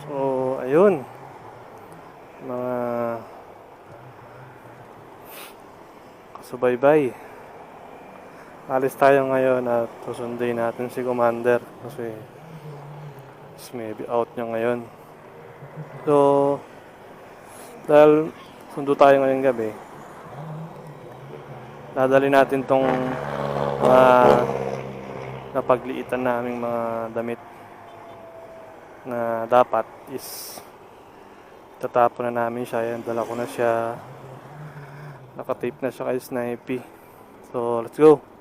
So, ayun. Mga kasubaybay. Alis tayo ngayon at susunduin natin si Commander kasi maybe out niya ngayon. So, dahil sundo tayo ngayong gabi, dadali natin tong mga napagliitan naming mga damit na dapat is tatapon na namin siya. Yan, dala ko na siya. Nakatape na siya kay Snipey. So, let's go!